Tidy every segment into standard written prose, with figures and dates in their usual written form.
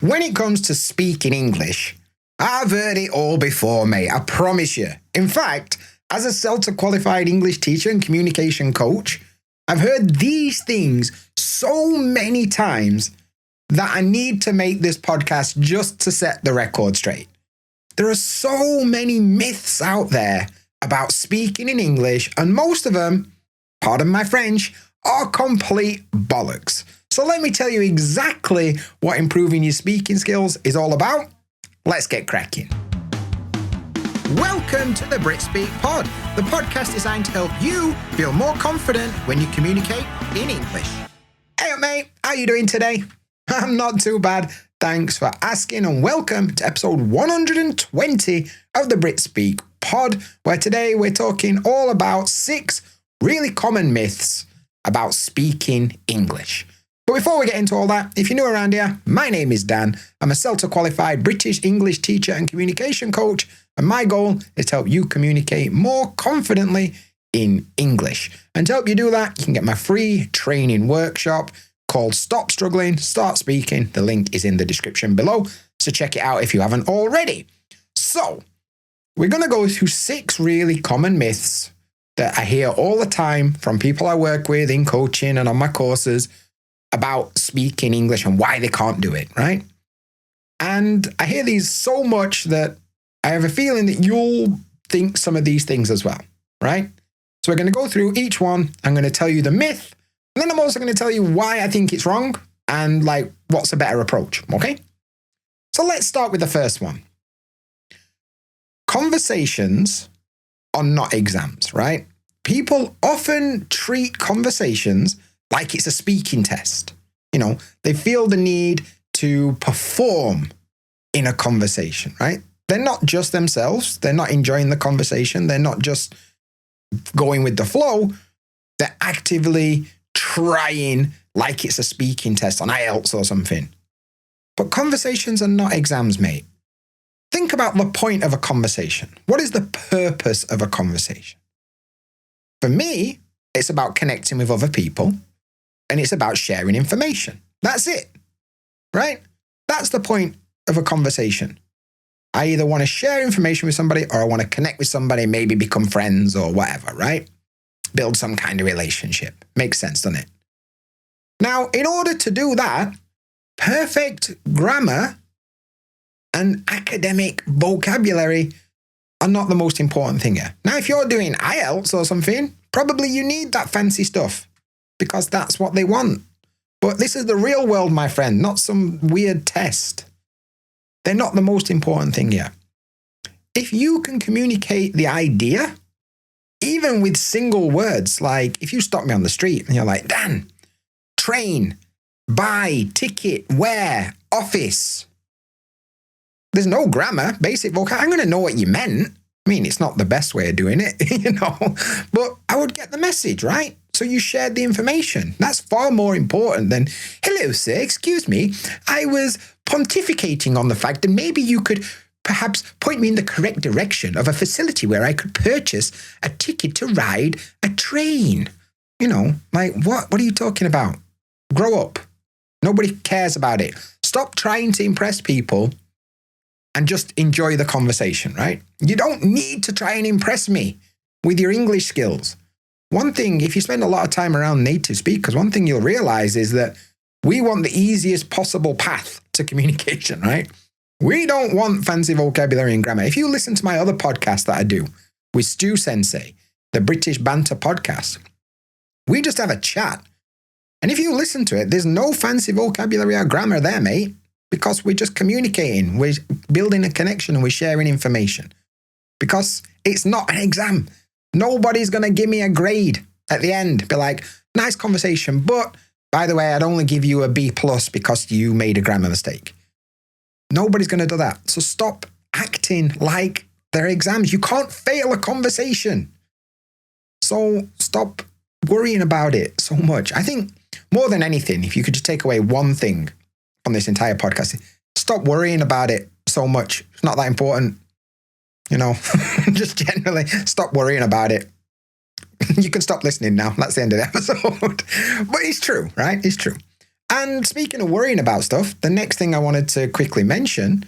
When it comes to speaking English, I've heard it all before, mate. I promise you. In fact, as a CELTA-qualified English teacher and communication coach, I've heard these things so many times that I need to make this podcast just to set the record straight. There are so many myths out there about speaking in English, and most of them, pardon my French, are complete bollocks. So let me tell you exactly what improving your speaking skills is all about. Let's get cracking. Welcome to the BritSpeak Pod, the podcast designed to help you feel more confident when you communicate in English. Hey mate, how you doing today? I'm not too bad. Thanks for asking and welcome to episode 120 of the BritSpeak Pod, where today we're talking all about 6 really common myths about speaking English. But before we get into all that, if you're new around here, my name is Dan. I'm a CELTA-qualified British English teacher and communication coach, and my goal is to help you communicate more confidently in English. And to help you do that, you can get my free training workshop called Stop Struggling, Start Speaking. The link is in the description below, so check it out if you haven't already. So, we're going to go through 6 really common myths that I hear all the time from people I work with in coaching and on my courses about speaking English and why they can't do it, right? And I hear these so much that I have a feeling that you'll think some of these things as well, right? So we're going to go through each one. I'm going to tell you the myth, and then I'm also going to tell you why I think it's wrong and what's a better approach, okay? So let's start with the first one. Conversations are not exams, right? People often treat conversations like it's a speaking test. You know, they feel the need to perform in a conversation, right? They're not just themselves. They're not enjoying the conversation. They're not just going with the flow. They're actively trying like it's a speaking test on IELTS or something. But conversations are not exams, mate. Think about the point of a conversation. What is the purpose of a conversation? For me, it's about connecting with other people, and it's about sharing information. That's it, right? That's the point of a conversation. I either want to share information with somebody or I want to connect with somebody, maybe become friends or whatever, right? Build some kind of relationship. Makes sense, doesn't it? Now, in order to do that, perfect grammar and academic vocabulary are not the most important thing here. Now, if you're doing IELTS or something, probably you need that fancy stuff because that's what they want. But this is the real world, my friend, not some weird test. They're not the most important thing here. If you can communicate the idea, even with single words, like if you stop me on the street and you're like, Dan, train, buy, ticket, where, office. There's no grammar, basic vocab. I'm going to know what you meant. I mean, it's not the best way of doing it, but I would get the message, right? So you shared the information. That's far more important than, hello, sir, excuse me. I was pontificating on the fact that maybe you could perhaps point me in the correct direction of a facility where I could purchase a ticket to ride a train. What are you talking about? Grow up. Nobody cares about it. Stop trying to impress people and just enjoy the conversation, right? You don't need to try and impress me with your English skills. One thing, if you spend a lot of time around native speakers, one thing you'll realize is that we want the easiest possible path to communication, right? We don't want fancy vocabulary and grammar. If you listen to my other podcast that I do with Stu Sensei, the British Banter podcast, we just have a chat. And if you listen to it, there's no fancy vocabulary or grammar there, mate, because we're just communicating, we're building a connection and we're sharing information. Because it's not an exam. Nobody's going to give me a grade at the end. Be like, nice conversation, but by the way, I'd only give you a B+ because you made a grammar mistake. Nobody's going to do that. So stop acting like they're exams. You can't fail a conversation. So stop worrying about it so much. I think more than anything, if you could just take away one thing from this entire podcast, stop worrying about it so much. It's not that important. Just generally stop worrying about it. You can stop listening now. That's the end of the episode. But it's true, right? It's true. And speaking of worrying about stuff, the next thing I wanted to quickly mention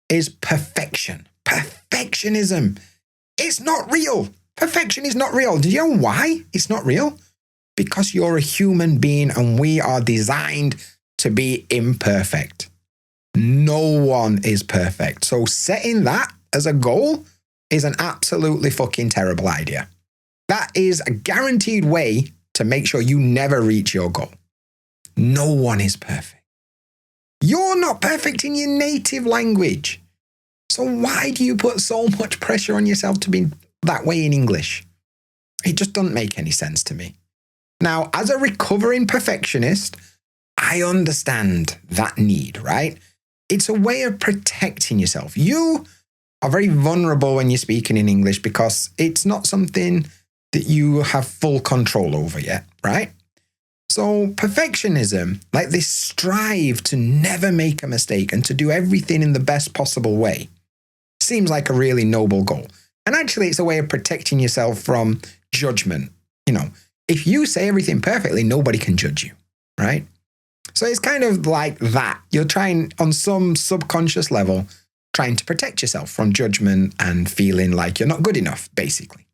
is perfection. Perfectionism. It's not real. Perfection is not real. Do you know why it's not real? Because you're a human being and we are designed to be imperfect. No one is perfect. So setting that as a goal is an absolutely fucking terrible idea. That is a guaranteed way to make sure you never reach your goal. No one is perfect. You're not perfect in your native language. So why do you put so much pressure on yourself to be that way in English? It just doesn't make any sense to me. Now, as a recovering perfectionist, I understand that need, right? It's a way of protecting yourself. You are very vulnerable when you're speaking in English because it's not something that you have full control over yet, right? So perfectionism, like this strive to never make a mistake and to do everything in the best possible way, seems like a really noble goal. And actually, it's a way of protecting yourself from judgment. You know, if you say everything perfectly, nobody can judge you, right? So it's kind of like that. You're trying, on some subconscious level, trying to protect yourself from judgment and feeling like you're not good enough, basically.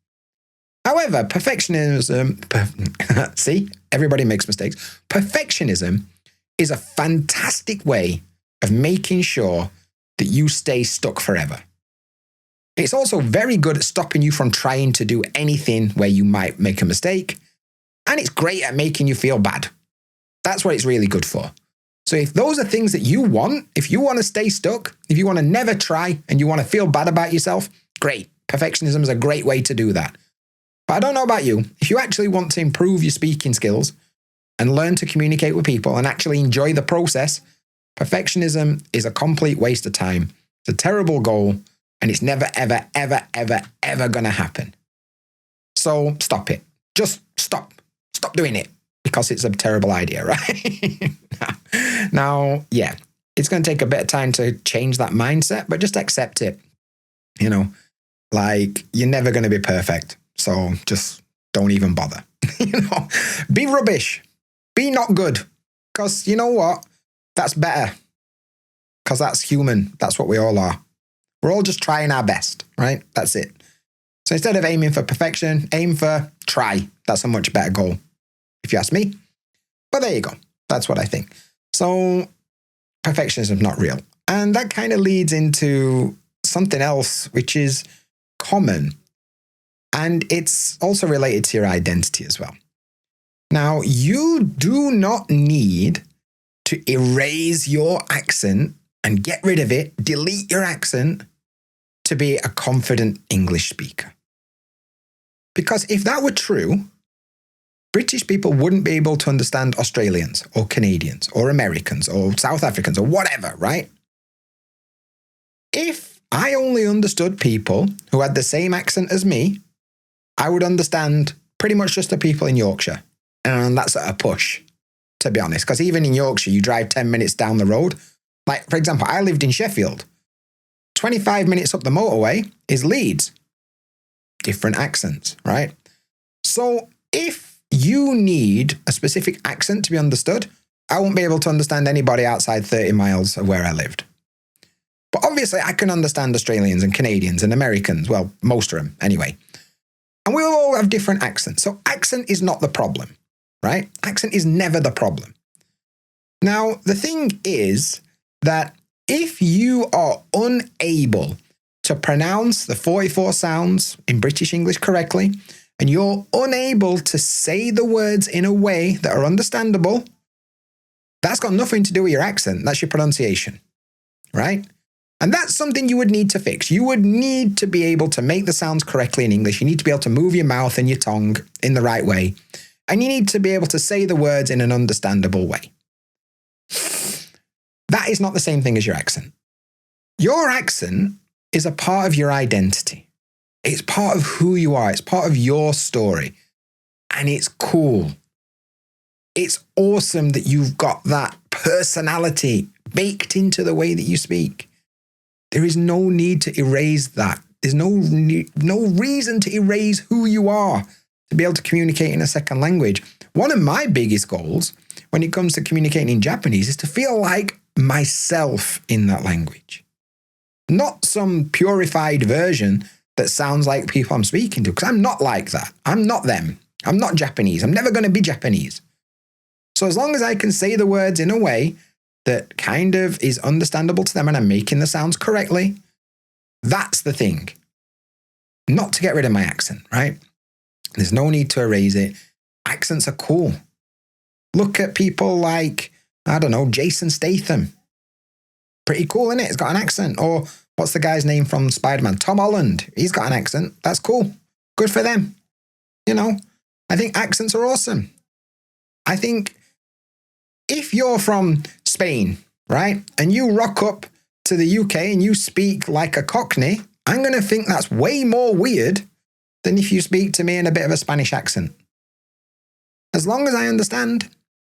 However, perfectionism, see, everybody makes mistakes. Perfectionism is a fantastic way of making sure that you stay stuck forever. It's also very good at stopping you from trying to do anything where you might make a mistake. And it's great at making you feel bad. That's what it's really good for. So if those are things that you want, if you want to stay stuck, if you want to never try and you want to feel bad about yourself, great. Perfectionism is a great way to do that. But I don't know about you. If you actually want to improve your speaking skills and learn to communicate with people and actually enjoy the process, perfectionism is a complete waste of time. It's a terrible goal and it's never, ever, ever, ever, ever going to happen. So stop it. Just stop. Stop doing it because it's a terrible idea, right? Now, yeah, it's going to take a bit of time to change that mindset, but just accept it. You know, like you're never going to be perfect. So just don't even bother. You know, be rubbish. Be not good. Because you know what? That's better. Because that's human. That's what we all are. We're all just trying our best, right? That's it. So instead of aiming for perfection, aim for try. That's a much better goal, if you ask me. But there you go. That's what I think. So perfectionism is not real. And that kind of leads into something else, which is common. And it's also related to your identity as well. Now, you do not need to erase your accent and get rid of it, delete your accent to be a confident English speaker. Because if that were true, British people wouldn't be able to understand Australians or Canadians or Americans or South Africans or whatever, right? If I only understood people who had the same accent as me, I would understand pretty much just the people in Yorkshire. And that's at a push, to be honest. Because even in Yorkshire, you drive 10 minutes down the road. Like, for example, I lived in Sheffield. 25 minutes up the motorway is Leeds. Different accents, right? So if you need a specific accent to be understood, I won't be able to understand anybody outside 30 miles of where I lived. But obviously, I can understand Australians and Canadians and Americans. Well, most of them anyway. And we all have different accents. So accent is not the problem, right? Accent is never the problem. Now, the thing is that if you are unable to pronounce the 44 sounds in British English correctly, and you're unable to say the words in a way that are understandable, that's got nothing to do with your accent. That's your pronunciation, right? And that's something you would need to fix. You would need to be able to make the sounds correctly in English. You need to be able to move your mouth and your tongue in the right way. And you need to be able to say the words in an understandable way. That is not the same thing as your accent. Your accent is a part of your identity. It's part of who you are. It's part of your story. And it's cool. It's awesome that you've got that personality baked into the way that you speak. There is no need to erase that. There's no reason to erase who you are to be able to communicate in a second language. One of my biggest goals when it comes to communicating in Japanese is to feel like myself in that language. Not some purified version that sounds like people I'm speaking to, because I'm not like that. I'm not them. I'm not Japanese. I'm never going to be Japanese. So as long as I can say the words in a way that kind of is understandable to them and I'm making the sounds correctly, that's the thing. Not to get rid of my accent, right? There's no need to erase it. Accents are cool. Look at people like, I don't know, Jason Statham. Pretty cool, isn't it? He's got an accent. Or what's the guy's name from Spider-Man? Tom Holland. He's got an accent. That's cool. Good for them. You know, I think accents are awesome. I think if you're from Spain, right, and you rock up to the UK and you speak like a Cockney, I'm going to think that's way more weird than if you speak to me in a bit of a Spanish accent. As long as I understand,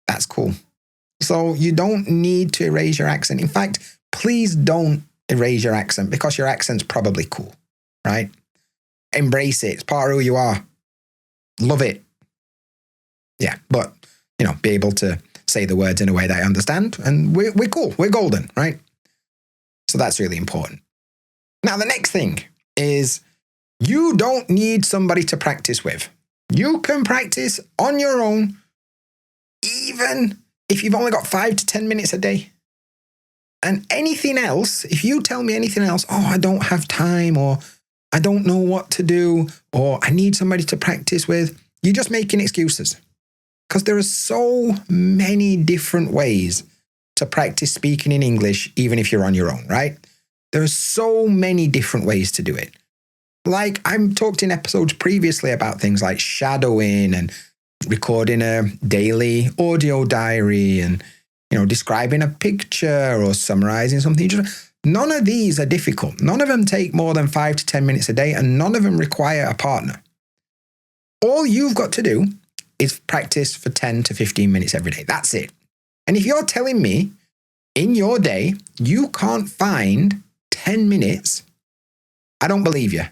that's cool. So you don't need to erase your accent. In fact, please don't erase your accent because your accent's probably cool, right? Embrace it. It's part of who you are. Love it. Yeah, but, you know, be able to say the words in a way that I understand, and we're cool. We're golden, right? So that's really important. Now, the next thing is you don't need somebody to practice with. You can practice on your own, even if you've only got 5 to 10 minutes a day. And anything else, if you tell me anything else, oh, I don't have time, or I don't know what to do, or I need somebody to practice with, you're just making excuses. Because there are so many different ways to practice speaking in English, even if you're on your own, right? There are so many different ways to do it. Like I've talked in episodes previously about things like shadowing and recording a daily audio diary and, you know, describing a picture or summarizing something. None of these are difficult. None of them take more than 5 to 10 minutes a day, and none of them require a partner. All you've got to do is practice for 10 to 15 minutes every day. That's it. And if you're telling me in your day you can't find 10 minutes, I don't believe you.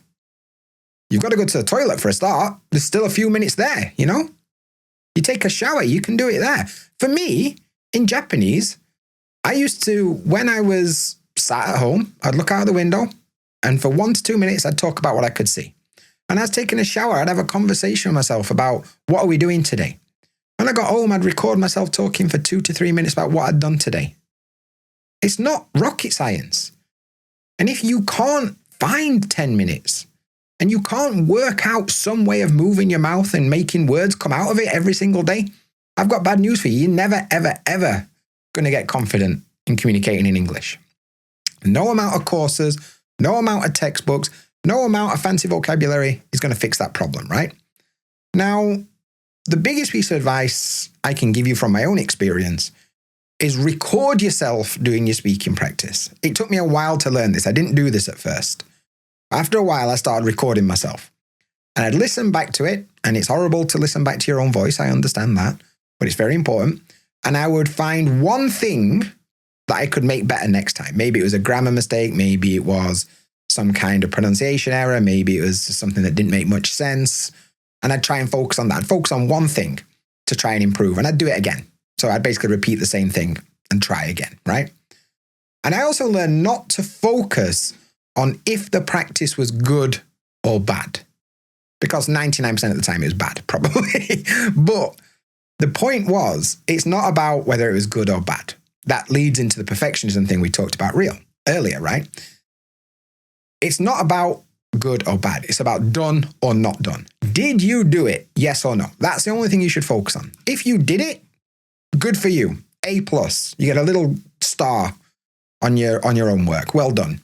You've got to go to the toilet for a start. There's still a few minutes there, you know? You take a shower, you can do it there. For me, in Japanese, I used to, when I was sat at home, I'd look out the window, and for 1 to 2 minutes, I'd talk about what I could see. And I was taking a shower, I'd have a conversation with myself about what are we doing today. When I got home, I'd record myself talking for 2 to 3 minutes about what I'd done today. It's not rocket science. And if you can't find 10 minutes and you can't work out some way of moving your mouth and making words come out of it every single day, I've got bad news for you. You're never, ever, ever going to get confident in communicating in English. No amount of courses, no amount of textbooks, no amount of fancy vocabulary is going to fix that problem, right? Now, the biggest piece of advice I can give you from my own experience is record yourself doing your speaking practice. It took me a while to learn this. I didn't do this at first. After a while, I started recording myself. And I'd listen back to it, and it's horrible to listen back to your own voice. I understand that, but it's very important. And I would find one thing that I could make better next time. Maybe it was a grammar mistake. Maybe it was some kind of pronunciation error. Maybe it was something that didn't make much sense. And I'd try and focus on that. I'd focus on one thing to try and improve. And I'd do it again. So I'd basically repeat the same thing and try again, right? And I also learned not to focus on if the practice was good or bad. Because 99% of the time it was bad, probably. But the point was, it's not about whether it was good or bad. That leads into the perfectionism thing we talked about earlier, right? It's not about good or bad. It's about done or not done. Did you do it? Yes or no? That's the only thing you should focus on. If you did it, good for you. A+. You get a little star on your own work. Well done.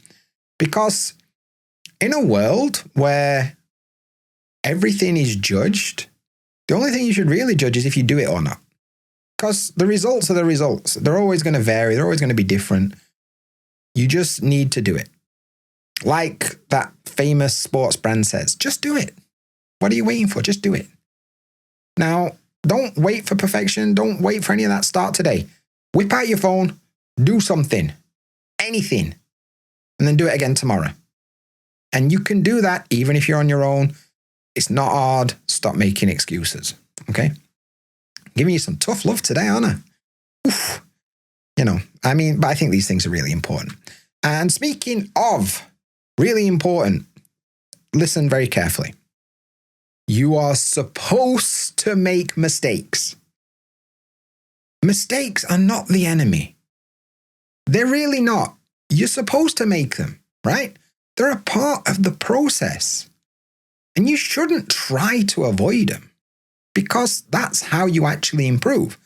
Because in a world where everything is judged, the only thing you should really judge is if you do it or not. Because the results are the results. They're always going to vary. They're always going to be different. You just need to do it. Like that famous sports brand says, just do it. What are you waiting for? Just do it. Now, don't wait for perfection. Don't wait for any of that. Start today. Whip out your phone. Do something. Anything. And then do it again tomorrow. And you can do that even if you're on your own. It's not hard. Stop making excuses. Okay? I'm giving you some tough love today, aren't I? oof, but I think these things are really important. And speaking of really important, listen very carefully. You are supposed to make mistakes. Mistakes are not the enemy. They're really not. You're supposed to make them, right? They're a part of the process. And you shouldn't try to avoid them because that's how you actually improve.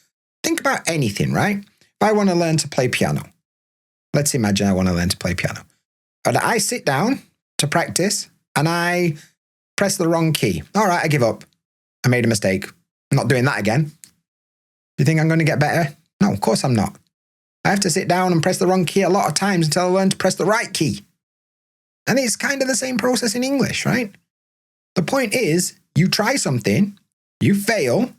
Think about anything, right? If I want to learn to play piano, let's imagine I want to learn to play piano. And I sit down to practice and I press the wrong key. All right, I give up. I made a mistake. I'm not doing that again. Do you think I'm going to get better? No, of course I'm not. I have to sit down and press the wrong key a lot of times until I learn to press the right key. And it's kind of the same process in English, right? The point is, you try something, you fail,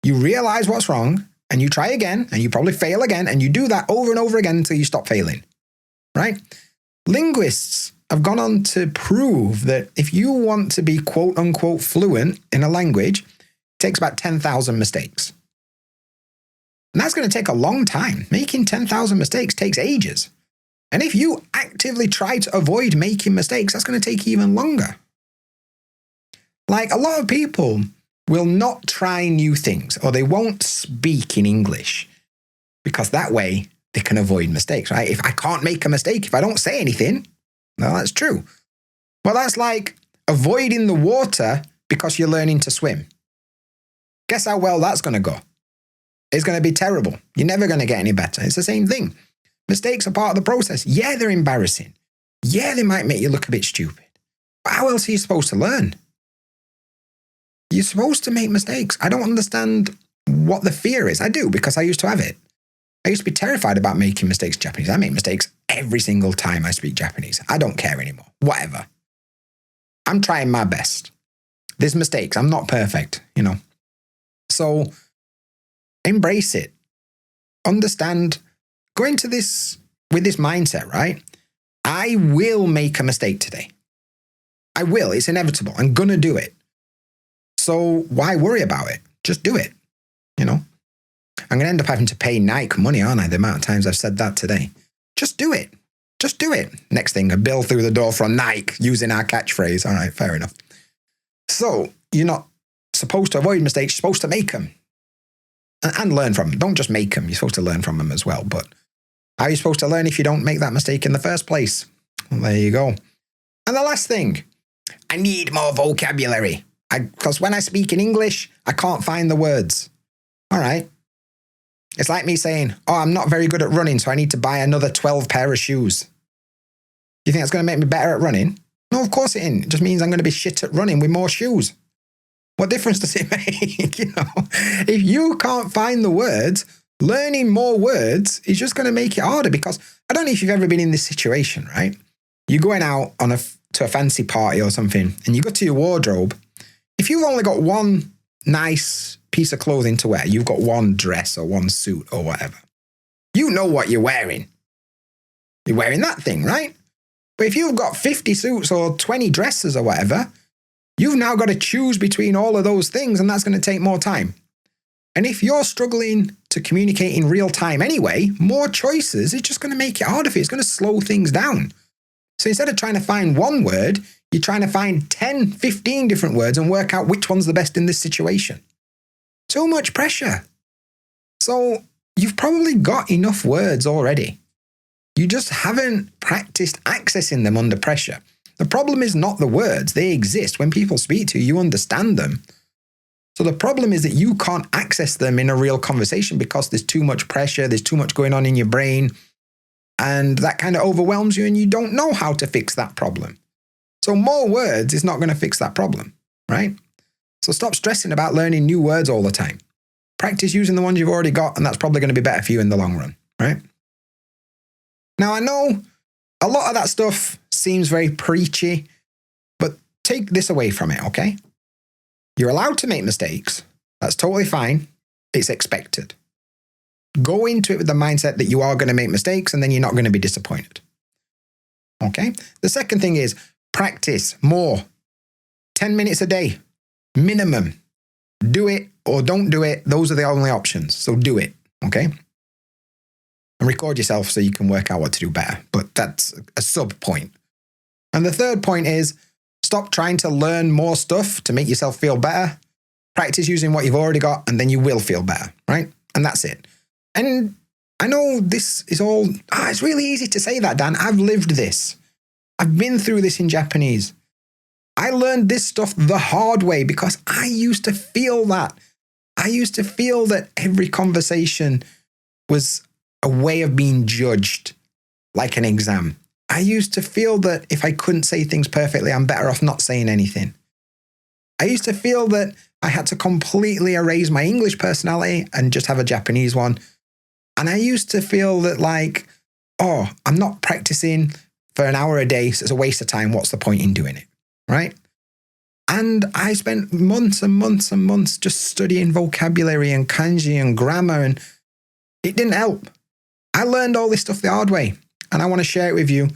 you realize what's wrong, and you try again, and you probably fail again, and you do that over and over again until you stop failing, right? Linguists have gone on to prove that if you want to be quote unquote fluent in a language, it takes about 10,000 mistakes. And that's going to take a long time. Making 10,000 mistakes takes ages. And if you actively try to avoid making mistakes, that's going to take even longer. Like a lot of people will not try new things or they won't speak in English because that way they can avoid mistakes, right? If I can't make a mistake, if I don't say anything, no, that's true. Well, that's like avoiding the water because you're learning to swim. Guess how well that's going to go? It's going to be terrible. You're never going to get any better. It's the same thing. Mistakes are part of the process. Yeah, they're embarrassing. Yeah, they might make you look a bit stupid. But how else are you supposed to learn? You're supposed to make mistakes. I don't understand what the fear is. I do, because I used to have it. I used to be terrified about making mistakes in Japanese. I make mistakes every single time I speak Japanese. I don't care anymore. Whatever. I'm trying my best. There's mistakes. I'm not perfect, So embrace it. Understand. Go into this with this mindset, right? I will make a mistake today. I will. It's inevitable. I'm going to do it. So why worry about it? Just do it. I'm going to end up having to pay Nike money, aren't I? The amount of times I've said that today. Just do it. Just do it. Next thing, a bill through the door from Nike using our catchphrase. All right, fair enough. So you're not supposed to avoid mistakes. You're supposed to make them and learn from them. Don't just make them. You're supposed to learn from them as well. But how are you supposed to learn if you don't make that mistake in the first place? Well, there you go. And the last thing, I need more vocabulary. Because when I speak in English, I can't find the words. All right. It's like me saying, I'm not very good at running, so I need to buy another 12 pair of shoes. Do you think that's going to make me better at running? No, of course it isn't. It just means I'm going to be shit at running with more shoes. What difference does it make? If you can't find the words, learning more words is just going to make it harder, because I don't know if you've ever been in this situation, right? You're going out to a fancy party or something, and you go to your wardrobe. If you've only got one nice piece of clothing to wear, you've got one dress or one suit or whatever, you know what you're wearing. You're wearing that thing, right? But if you've got 50 suits or 20 dresses or whatever, you've now got to choose between all of those things, and that's going to take more time. And if you're struggling to communicate in real time anyway, more choices is just going to make it harder for you. It's going to slow things down. So instead of trying to find one word, you're trying to find 10, 15 different words and work out which one's the best in this situation. Too much pressure. So you've probably got enough words already. You just haven't practiced accessing them under pressure. The problem is not the words. They exist. When people speak to you, you understand them. So the problem is that you can't access them in a real conversation because there's too much pressure, there's too much going on in your brain, and that kind of overwhelms you and you don't know how to fix that problem. So more words is not going to fix that problem, right? So stop stressing about learning new words all the time. Practice using the ones you've already got, and that's probably going to be better for you in the long run, right? Now, I know a lot of that stuff seems very preachy, but take this away from it, okay? You're allowed to make mistakes. That's totally fine. It's expected. Go into it with the mindset that you are going to make mistakes, and then you're not going to be disappointed. Okay? The second thing is practice more. 10 minutes a day, minimum. Do it or don't do it. Those are the only options. So do it, okay? and record yourself so you can work out what to do better. But that's a sub point. And the third point is stop trying to learn more stuff to make yourself feel better. Practice using what you've already got, and then you will feel better, right? And that's it. And I know this is all, it's really easy to say that, Dan. I've lived this. I've been through this in Japanese. I learned this stuff the hard way because I used to feel that. I used to feel that every conversation was a way of being judged, like an exam. I used to feel that if I couldn't say things perfectly, I'm better off not saying anything. I used to feel that I had to completely erase my English personality and just have a Japanese one. And I used to feel that like, I'm not practicing for an hour a day, so it's a waste of time. What's the point in doing it, right? And I spent months and months and months just studying vocabulary and kanji and grammar, and it didn't help. I learned all this stuff the hard way, and I want to share it with you.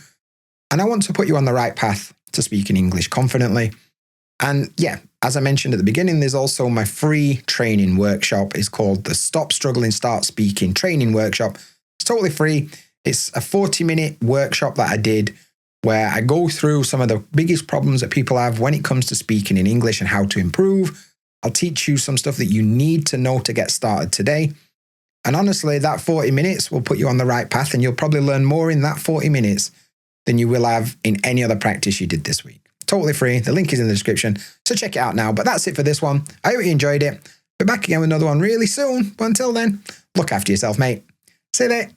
And I want to put you on the right path to speaking English confidently. And yeah, as I mentioned at the beginning, there's also my free training workshop. It's called the Stop Struggling, Start Speaking Training Workshop. It's totally free. It's a 40-minute workshop that I did where I go through some of the biggest problems that people have when it comes to speaking in English and how to improve. I'll teach you some stuff that you need to know to get started today. And honestly, that 40 minutes will put you on the right path, and you'll probably learn more in that 40 minutes than you will have in any other practice you did this week. Totally free. The link is in the description. So check it out now. But that's it for this one. I hope you enjoyed it. We're back again with another one really soon. But until then, look after yourself, mate. See you there.